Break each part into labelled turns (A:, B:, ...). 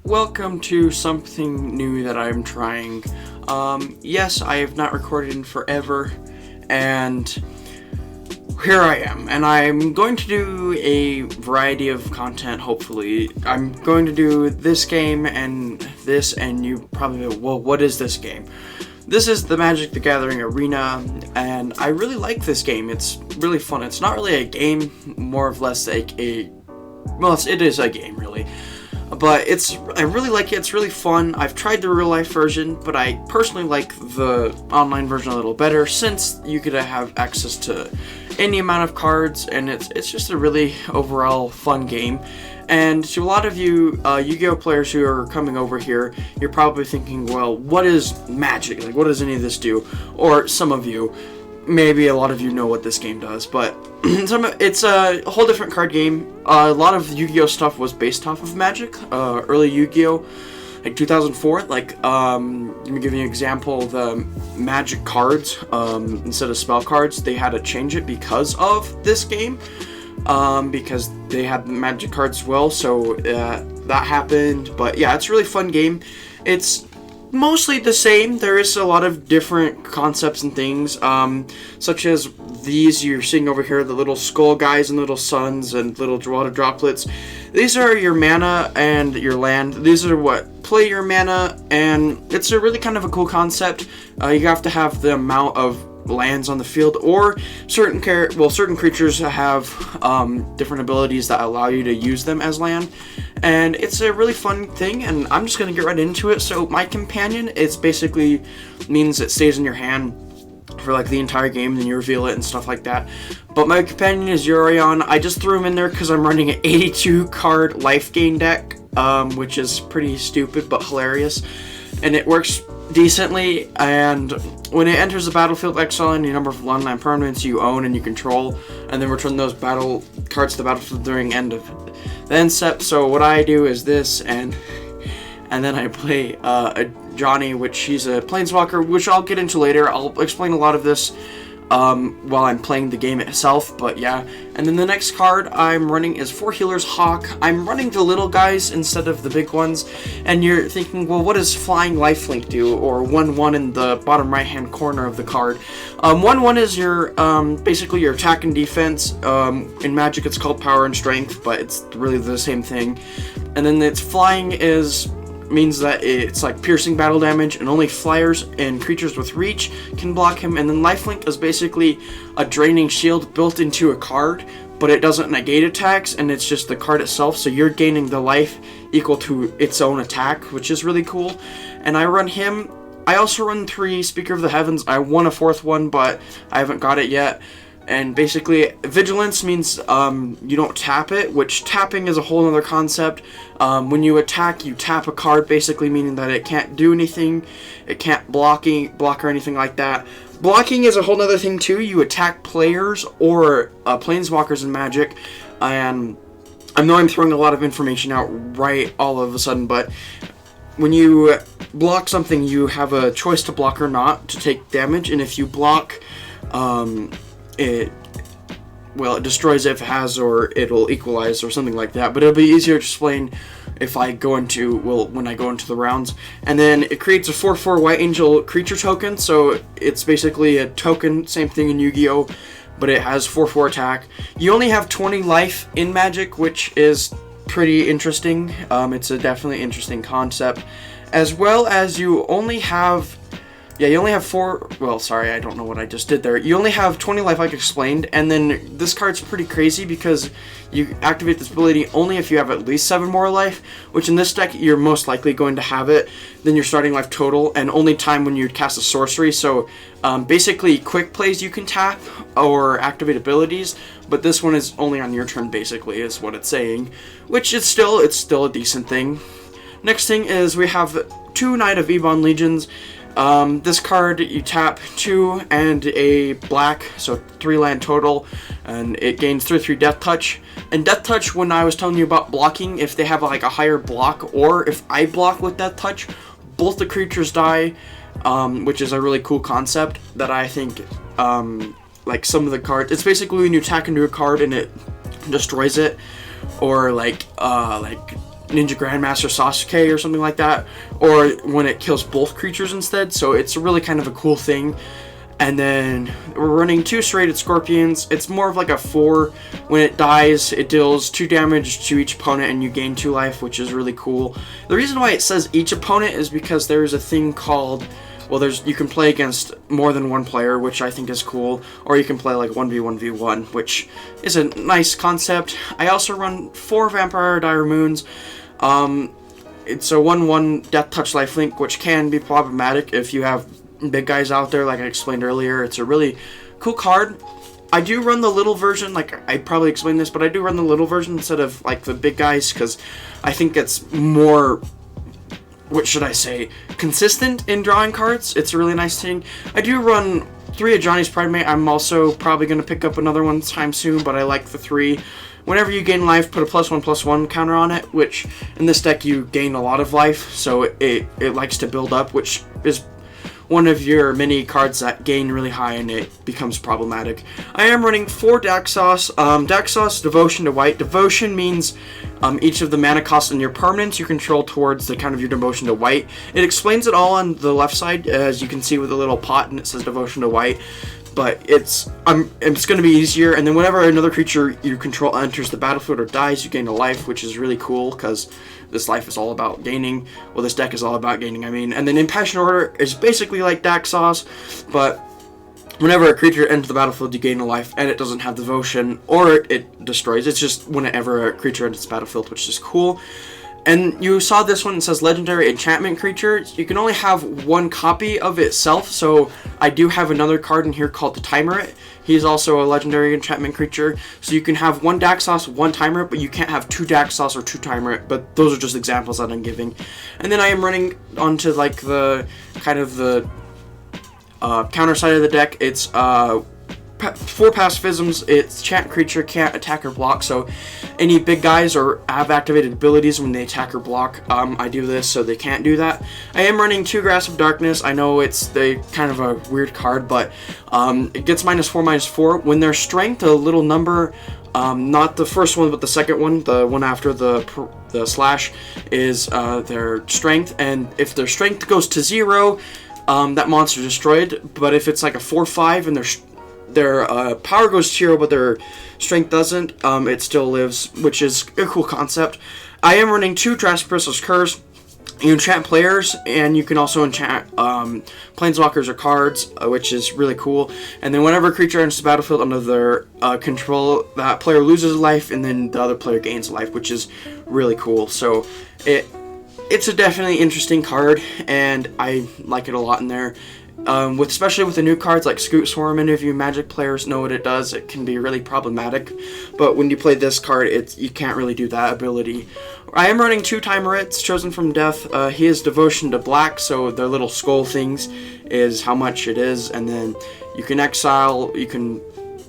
A: welcome to something new that I'm trying. Yes, I have not recorded in forever, and here I am, and I'm going to do a variety of content, hopefully. I'm going to do this game and this, and you probably go, well, what is this game? This is the Magic the Gathering Arena, and I really like this game. It's really fun. It's not really a game, more or less like well, it is a game, really. But I really like it. It's really fun. I've tried the real life version, but I personally like the online version a little better, since you could have access to any amount of cards, and it's just a really overall fun game. And to a lot of you Yu-Gi-Oh players who are coming over here, you're probably thinking, well, what is Magic? Like, what does any of this do? Or some of you, maybe a lot of you know what this game does, but it's a whole different card game. A lot of Yu-Gi-Oh stuff was based off of Magic, early Yu-Gi-Oh, like 2004. Like, let me give you an example. The Magic cards, instead of spell cards, they had to change it because of this game, because they had Magic cards as well. So that happened. But yeah, it's a really fun game. It's mostly the same. There is a lot of different concepts and things, such as these you're seeing over here, the little skull guys and little suns and little water droplets. These are your mana and your land. These are what play your mana, and it's a really kind of a cool concept. You have to have the amount of lands on the field, or certain creatures have different abilities that allow you to use them as land, and it's a really fun thing. And I'm just gonna get right into it. So my companion, it's basically means it stays in your hand for like the entire game, and then you reveal it and stuff like that. But my companion is Yorion. I just threw him in there because I'm running an 82 card life gain deck, which is pretty stupid but hilarious, and it works decently. And when it enters the battlefield, exile any number of land permanents you own and you control, and then return those battle cards to the battlefield during end of the end step. So what I do is this, and then I play a Johnny, which she's a planeswalker, which I'll get into later. I'll explain a lot of this while I'm playing the game itself, but yeah. And then the next card I'm running is 4 Healers Hawk. I'm running the little guys instead of the big ones, and you're thinking, well, what does flying lifelink do, or 1/1 in the bottom right hand corner of the card? 1/1 is your basically your attack and defense. In Magic it's called power and strength, but it's really the same thing. And then its flying means that it's like piercing battle damage, and only flyers and creatures with reach can block him. And then lifelink is basically a draining shield built into a card, but it doesn't negate attacks, and it's just the card itself, so you're gaining the life equal to its own attack, which is really cool. And I run him. I also run 3 Speaker of the Heavens. I won a 4th one, but I haven't got it yet. And basically, vigilance means you don't tap it, which tapping is a whole other concept. When you attack, you tap a card, basically meaning that it can't do anything. It can't block or anything like that. Blocking is a whole other thing too. You attack players or planeswalkers in Magic. And I know I'm throwing a lot of information out right all of a sudden, but when you block something, you have a choice to block or not to take damage. And if you block, it destroys it if it has, or it'll equalize or something like that. But it'll be easier to explain if I go into, when I go into the rounds. And then it creates a 4/4 White Angel creature token, so it's basically a token, same thing in Yu-Gi-Oh, but it has 4/4 attack. You only have 20 life in Magic, which is pretty interesting. It's a definitely interesting concept, as well as you only have 4, well, sorry, I don't know what I just did there. You only have 20 life, like explained, and then this card's pretty crazy because you activate this ability only if you have at least 7 more life, which in this deck, you're most likely going to have it. Then your starting life total, and only time when you cast a sorcery. So, basically, quick plays you can tap or activate abilities, but this one is only on your turn, basically, is what it's saying, which is still a decent thing. Next thing is we have 2 Knight of Evon Legions. This card, you tap 2 and a black, so 3 land total, and it gains 3/3 Death Touch. And Death Touch, when I was telling you about blocking, if they have like a higher block, or if I block with Death Touch, both the creatures die, which is a really cool concept that I think, like some of the cards, it's basically when you attack into a card and it destroys it, or like Ninja Grandmaster Sasuke or something like that, or when it kills both creatures instead, so it's really kind of a cool thing. And then we're running 2 serrated scorpions. It's more of like a 4. When it dies, it deals 2 damage to each opponent and you gain 2 life, which is really cool. The reason why it says each opponent is because there's a thing called, well, you can play against more than one player, which I think is cool, or you can play like 1v1v1, which is a nice concept. I also run 4 Vampire Dire Moons. It's a 1/1 Death Touch lifelink, which can be problematic if you have big guys out there, like I explained earlier. It's a really cool card. I do run the little version, like I probably explained this, but I do run the little version instead of like the big guys, because I think it's more, what should I say, consistent in drawing cards. It's a really nice thing. I do run 3 of Johnny's Pridemate. I'm also probably going to pick up another one time soon, but I like the 3. Whenever you gain life, put a +1/+1 counter on it, which in this deck you gain a lot of life, so it likes to build up, which is one of your many cards that gain really high and it becomes problematic. I am running 4 Daxos. Daxos, Devotion to White. Devotion means each of the mana costs in your permanents you control towards the count of your Devotion to White. It explains it all on the left side, as you can see with a little pot, and it says Devotion to White. But it's going to be easier, and then whenever another creature you control enters the battlefield or dies, you gain a life, which is really cool, because this life is all about gaining. Well, this deck is all about gaining, I mean. And then Impassioned Order is basically like Daxos, but whenever a creature enters the battlefield, you gain a life, and it doesn't have Devotion, or it destroys. It's just whenever a creature enters the battlefield, which is cool. And you saw this one, it says Legendary Enchantment Creature. You can only have 1 copy of itself, so I do have another card in here called the Timer-It. He's also a Legendary Enchantment Creature, so you can have 1 Daxos, 1 Timer-It, but you can't have 2 Daxos or 2 Timer-It, but those are just examples that I'm giving. And then I am running onto like the, kind of the counter side of the deck. It's 4 pacifisms. It's Chant Creature, can't attack or block, so any big guys or have activated abilities when they attack or block, I do this so they can't do that. I am running 2 Grasp of Darkness. I know it's the kind of a weird card, but it gets -4/-4. When their strength, a little number, not the first one but the second one, the one after the slash, is their strength, and if their strength goes to 0, that monster is destroyed. But if it's like a 4/5 and their power goes to 0 but their strength doesn't, it still lives, which is a cool concept. I am running 2 Drasperis's Curse. You enchant players, and you can also enchant planeswalkers or cards, which is really cool. And then whenever a creature enters the battlefield under their control, that player loses a life, and then the other player gains a life, which is really cool. So it's a definitely interesting card, and I like it a lot in there. Especially with the new cards like Scoot Swarm, and if you Magic players know what it does, it can be really problematic. But when you play this card, you can't really do that ability. I am running 2 Timer-Its, Chosen from Death. He has Devotion to Black, so their little skull things is how much it is, and then you can exile, you can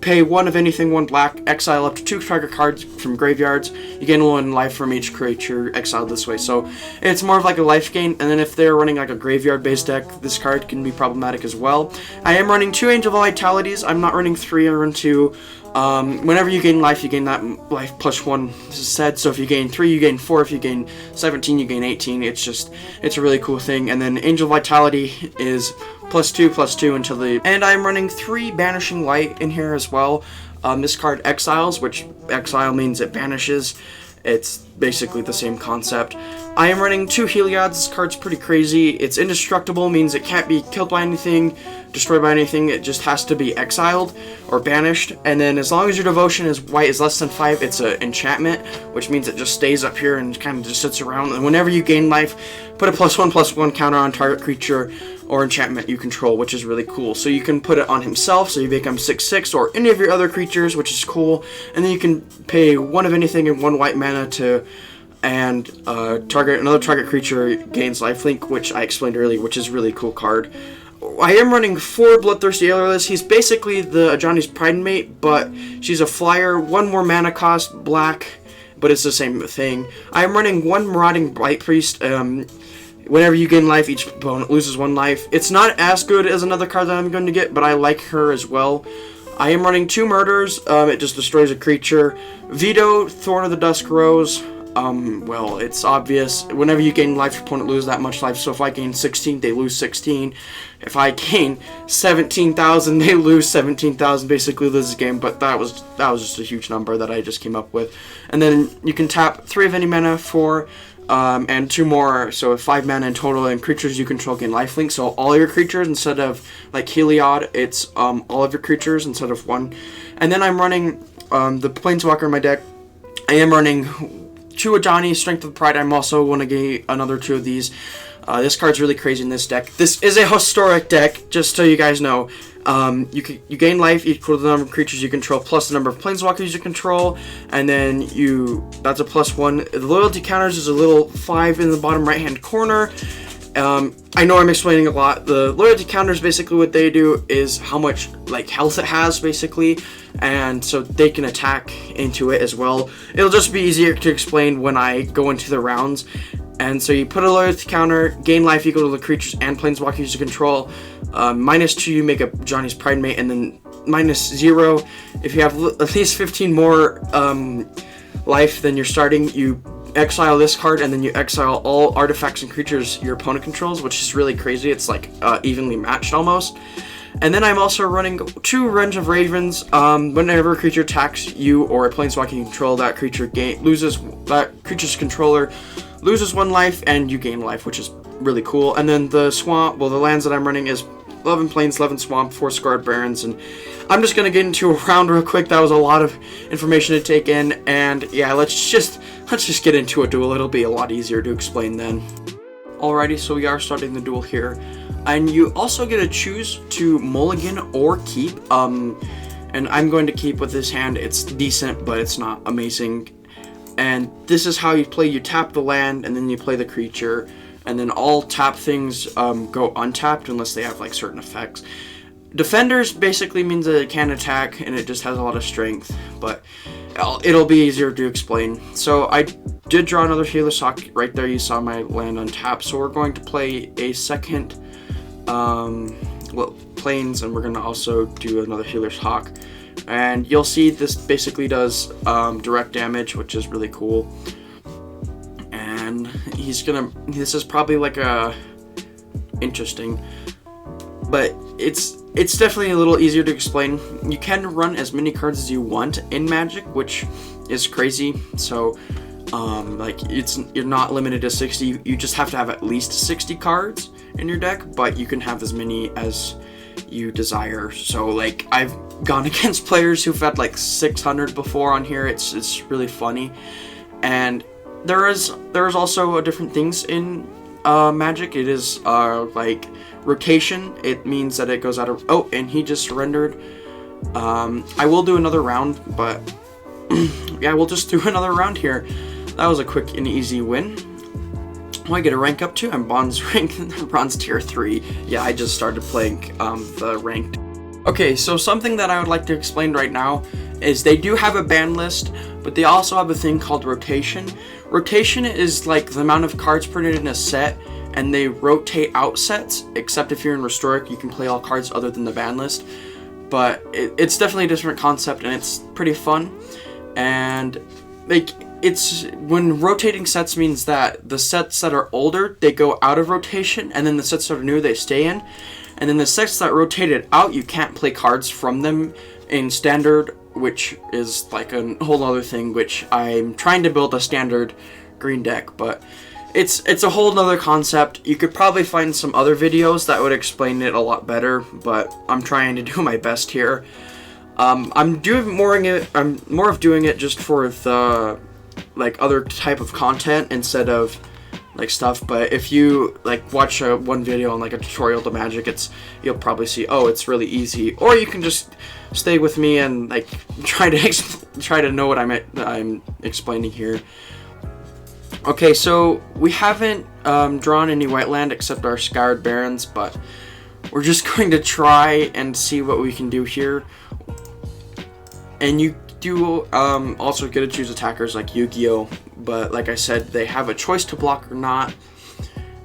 A: pay 1 of anything, 1 black, exile up to 2 target cards from graveyards. You gain 1 life from each creature exiled this way. So it's more of like a life gain. And then if they're running like a graveyard-based deck, this card can be problematic as well. I am running 2 Angel Vitalities. I'm not running 3. I run 2. Whenever you gain life, you gain that life +1. This is said. So if you gain 3, you gain 4. If you gain 17, you gain 18. It's a really cool thing. And then Angel Vitality is +2/+2 until the... And I'm running 3 Banishing Light in here as well. This card Exiles, which exile means it banishes. It's basically the same concept. I am running 2 Heliods. This card's pretty crazy. It's indestructible, means it can't be killed by anything, destroyed by anything. It just has to be exiled or banished. And then as long as your devotion is white is less than 5, it's an enchantment, which means it just stays up here and kind of just sits around. And whenever you gain life, put a +1/+1 counter on target creature or enchantment you control, which is really cool. So you can put it on himself, so you become 6/6, or any of your other creatures, which is cool. And then you can pay 1 of anything and 1 white mana to, and another target creature gains lifelink, which I explained earlier, which is a really cool card. I am running 4 Bloodthirsty Ailerons. He's basically the Johnny's Pridemate, but she's a flyer, 1 more mana cost, black, but it's the same thing. I am running 1 Marauding Blight Priest. Whenever you gain life, each opponent loses 1 life. It's not as good as another card that I'm going to get, but I like her as well. I am running 2 Murders. It just destroys a creature. Veto, Thorn of the Dusk Rose. well, it's obvious. Whenever you gain life, your opponent loses that much life. So if I gain 16, they lose 16. If I gain 17,000, they lose 17,000. Basically, lose the game. But that was just a huge number that I just came up with. And then you can tap 3 of any mana, 4, and 2 more. So 5 mana in total. And creatures you control gain lifelink. So all your creatures, instead of like heliod, it's all of your creatures instead of 1. And then I'm running the planeswalker in my deck. I am running 2 Ajani, Strength of Pride. I'm also going to get another 2 of these. This card's really crazy in this deck. This is a historic deck, just so you guys know. You gain life equal to the number of creatures you control plus the number of planeswalkers you control, and then that's a +1. The loyalty counters is a little 5 in the bottom right hand corner. I know I'm explaining a lot. The loyalty counters, basically what they do is how much like health it has, basically, and so they can attack into it as well. It'll just be easier to explain when I go into the rounds. And so you put a loyalty counter, gain life equal to the creatures and planeswalkers you control. -2, you make up Johnny's Pride Mate, and then -0, if you have at least 15 more life than you're starting, you exile this card, and then you exile all artifacts and creatures your opponent controls, which is really crazy. It's like evenly matched almost. And then I'm also running 2 Revenge of Ravens. Whenever a creature attacks you or a planeswalker you control, that creature's controller loses 1 life and you gain life, which is really cool. And then the swamp, well, the lands that I'm running is 11 Plains, 11 Swamp, 4 Scarred Barrens, and I'm just gonna get into a round real quick. That was a lot of information to take in, and yeah, let's just get into a duel. It'll be a lot easier to explain then. Alrighty, so we are starting the duel here, and you also get to choose to mulligan or keep. And I'm going to keep with this hand. It's decent, but it's not amazing. And this is how you play. You tap the land, and then you play the creature, and then all tap things go untapped unless they have like certain effects. Defenders basically means that it can attack, and it just has a lot of strength, but it'll be easier to explain. So I did draw another Healer's Hawk right there. You saw my land untapped. So we're going to play a second Plains, and we're going to also do another Healer's Hawk. And you'll see this basically does direct damage, which is really cool. And this is probably like interesting, but it's definitely a little easier to explain. You can run as many cards as you want in Magic, which is crazy. So you're not limited to 60. You just have to have at least 60 cards in your deck, but you can have as many as you desire. So like I've gone against players who've had like 600 before on here. It's really funny. And there is also different things in Magic. It is like rotation. It means that it goes out of... Oh, and he just surrendered. I will do another round, but yeah, we'll just do another round here. That was a quick and easy win. I get a rank up to. I'm bronze tier 3. Yeah, I just started playing the ranked. Okay, so something that I would like to explain right now is they do have a ban list, but they also have a thing called rotation. Rotation is like the amount of cards printed in a set, and they rotate out sets, except if you're in Restored, you can play all cards other than the ban list. But it's definitely a different concept, and it's pretty fun. And like, it's when rotating sets means that the sets that are older, they go out of rotation, and then the sets that are new, they stay in. And then the sets that rotated out, you can't play cards from them in Standard, which is like a whole other thing, which I'm trying to build a Standard green deck, but it's a whole nother concept. You could probably find some other videos that would explain it a lot better, but I'm trying to do my best here. I'm more of doing it just for the like other type of content instead of like stuff. But if you like watch one video on like a tutorial to Magic, you'll probably see, oh, it's really easy. Or you can just stay with me and like try to know what I'm explaining here. Okay, so we haven't drawn any white land except our Scarred Barrens, but we're just going to try and see what we can do here. And you do also get to choose attackers like Yu-Gi-Oh, but like I said, they have a choice to block or not,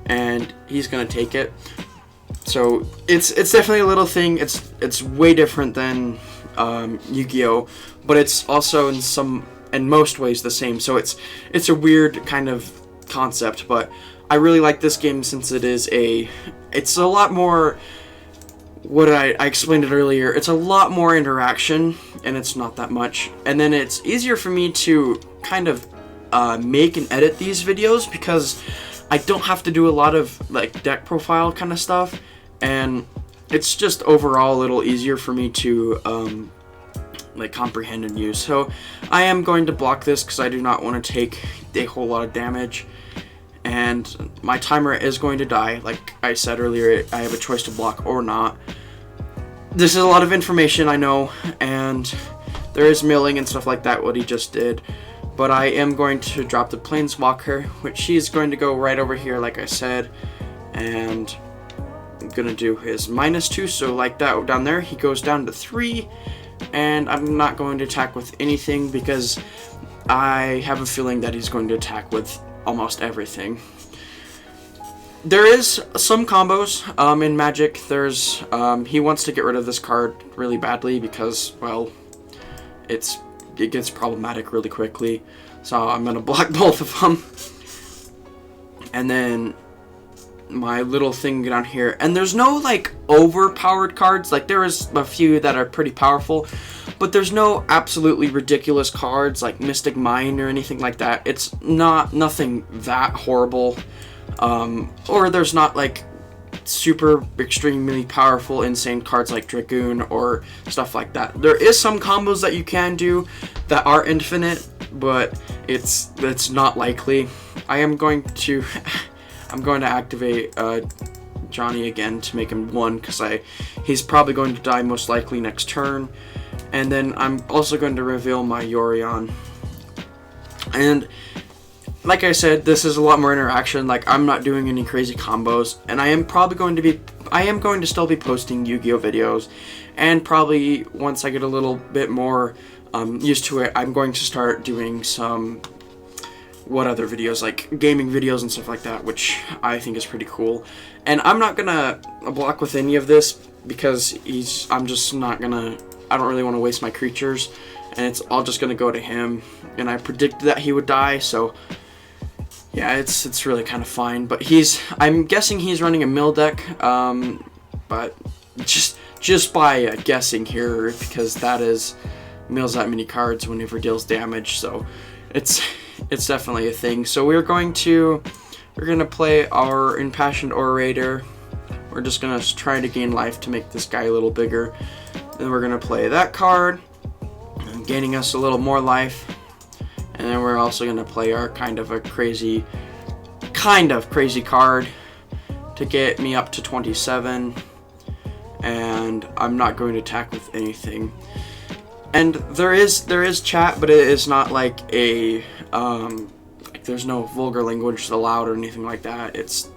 A: and he's gonna take it. So it's definitely a little thing. It's way different than Yu-Gi-Oh, but it's also in some in most ways the same. So it's a weird kind of concept, but I really like this game since it's a lot more, what I explained it earlier, it's a lot more interaction, and it's not that much. And then it's easier for me to kind of make and edit these videos because I don't have to do a lot of like deck profile kind of stuff, and it's just overall a little easier for me to like comprehend and use. So I am going to block this because I do not want to take a whole lot of damage, and my timer is going to die. Like I said earlier, I have a choice to block or not. This is a lot of information, I know, and there is milling and stuff like that, what he just did. But I am going to drop the planeswalker, which he's going to go right over here, like I said, and I'm going to do his -2, so like that down there, he goes down to 3, and I'm not going to attack with anything because I have a feeling that he's going to attack with almost everything. There is some combos in Magic. There's he wants to get rid of this card really badly because, well, it gets problematic really quickly. So I'm gonna block both of them. And then my little thing down here, and there's no like overpowered cards. Like there is a few that are pretty powerful, but there's no absolutely ridiculous cards like Mystic Mine or anything like that. It's nothing that horrible. Or there's not like super extremely powerful insane cards like Dragoon or stuff like that. There is some combos that you can do that are infinite, but it's not likely. I'm going to activate Johnny again to make him 1 because he's probably going to die most likely next turn. And then I'm also going to reveal my Yorion. And like I said, this is a lot more interaction. Like I'm not doing any crazy combos, and I am going to still be posting Yu-Gi-Oh videos, and probably once I get a little bit more used to it, I'm going to start doing some other videos, like gaming videos and stuff like that, which I think is pretty cool. And I'm not gonna block with any of this because I don't really want to waste my creatures, and it's all just gonna go to him. And I predicted that he would die, so yeah, it's really kind of fine. But I'm guessing he's running a mill deck, but just by guessing here, because that is mills that many cards whenever deals damage, so it's definitely a thing. So we're gonna play our Impassioned Orator. We're just gonna try to gain life to make this guy a little bigger. Then we're gonna play that card, gaining us a little more life. And then we're also going to play our kind of crazy card to get me up to 27. And I'm not going to attack with anything. And there is chat, but it is not like like there's no vulgar language allowed or anything like that. It's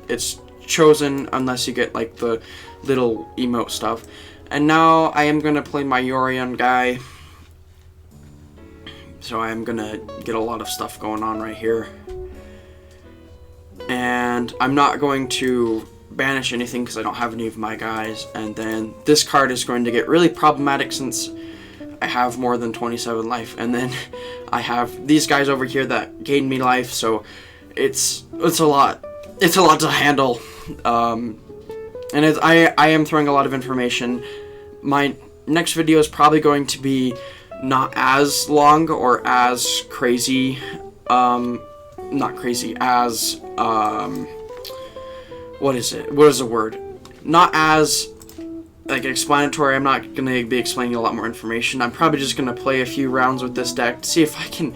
A: chosen unless you get like the little emote stuff. And now I am going to play my Yorion guy. So I'm gonna get a lot of stuff going on right here. And I'm not going to banish anything because I don't have any of my guys. And then this card is going to get really problematic since I have more than 27 life. And then I have these guys over here that gain me life. So it's a lot. It's a lot to handle. And I am throwing a lot of information. My next video is probably going to be not as long or as crazy, not crazy, as, what is the word? Not as, like, explanatory. I'm not going to be explaining a lot more information. I'm probably just going to play a few rounds with this deck to see if I can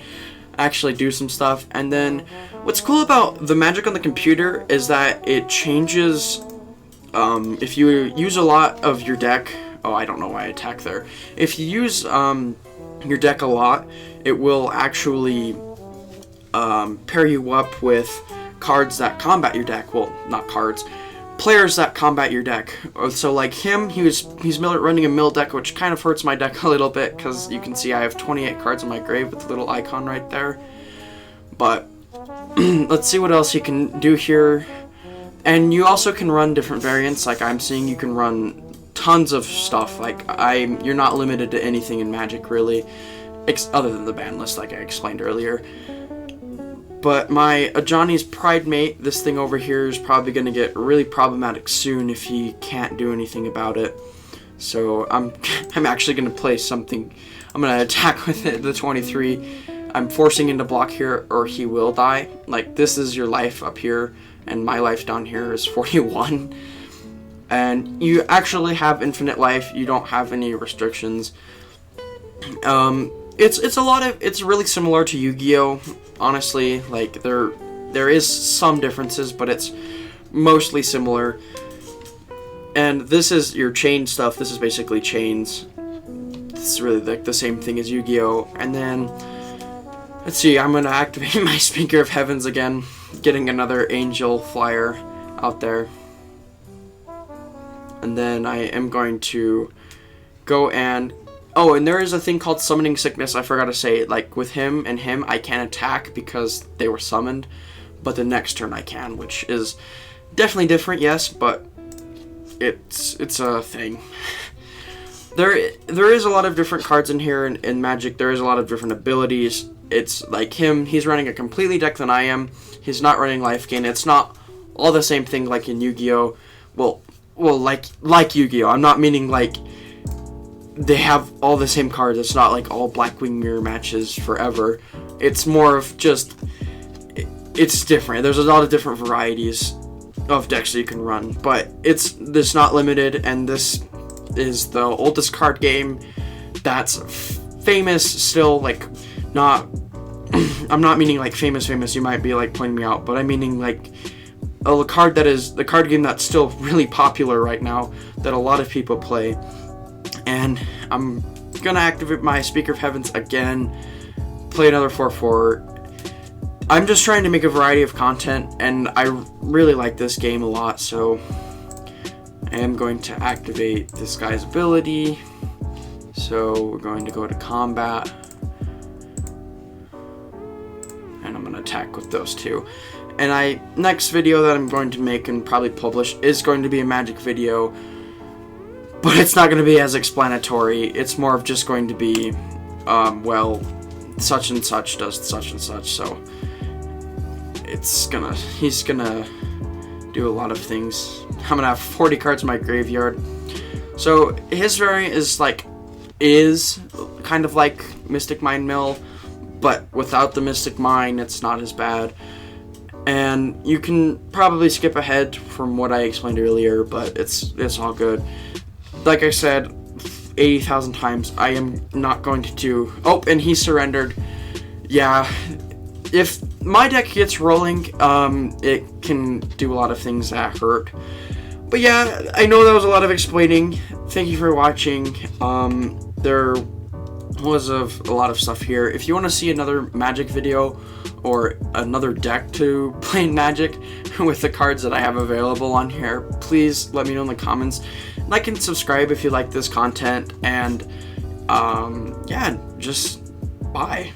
A: actually do some stuff. And then, what's cool about the Magic on the computer is that it changes, if you use a lot of your deck. Oh, I don't know why I attacked there. If you use, your deck a lot, it will actually pair you up with cards that combat your deck. Well, not cards, players that combat your deck. So like him, he's running a mill deck, which kind of hurts my deck a little bit because you can see I have 28 cards in my grave with the little icon right there. But let's see what else you can do here. And you also can run different variants. Like I'm seeing you can run tons of stuff. Like you're not limited to anything in Magic really. other than the ban list like I explained earlier. But my Ajani's Pride Mate, this thing over here, is probably going to get really problematic soon if he can't do anything about it. So I'm actually going to play something. I'm going to attack with it, the 23. I'm forcing him to block here or he will die. Like, this is your life up here, and my life down here is 41. And you actually have infinite life. You don't have any restrictions. It's really similar to Yu-Gi-Oh! Honestly, like there is some differences, but it's mostly similar. And this is your chain stuff. This is basically chains. It's really like the same thing as Yu-Gi-Oh! And then let's see, I'm gonna activate my Speaker of Heavens again, getting another angel flyer out there. And then I am going to go and... Oh, and there is a thing called Summoning Sickness. I forgot to say, like, with him and him, I can't attack because they were summoned. But the next turn I can, which is definitely different, yes, but it's a thing. There is a lot of different cards in here in Magic. There is a lot of different abilities. It's like him, he's running a completely deck than I am. He's not running life gain. It's not all the same thing like in Yu-Gi-Oh! Well, like Yu-Gi-Oh! I'm not meaning like they have all the same cards. It's not like all Blackwing Mirror matches forever. It's more of just, it's different. There's a lot of different varieties of decks that you can run, but it's not limited, and this is the oldest card game that's famous still, like, not, I'm not meaning like famous, you might be like pointing me out, but I'm meaning like a card that is the card game that's still really popular right now, that a lot of people play. And I'm gonna activate my Speaker of Heavens again, play another 4/4. I'm just trying to make a variety of content, and I really like this game a lot, so I am going to activate this guy's ability. So we're going to go to combat, and I'm gonna attack with those two. And next video that I'm going to make and probably publish is going to be a Magic video, but it's not going to be as explanatory. It's more of just going to be, well, such and such does such and such, so he's gonna do a lot of things. I'm gonna have 40 cards in my graveyard. So his variant is kind of like Mystic Mind Mill, but without the Mystic Mind, it's not as bad. And you can probably skip ahead from what I explained earlier, but it's all good. Like I said 80,000 times, I am not going to do... Oh, and he surrendered. Yeah, if my deck gets rolling, it can do a lot of things that hurt. But yeah, I know that was a lot of explaining. Thank you for watching. There was a lot of stuff here. If you want to see another Magic video or another deck to play Magic with the cards that I have available on here, please let me know in the comments. Like and subscribe if you like this content, and yeah, just bye.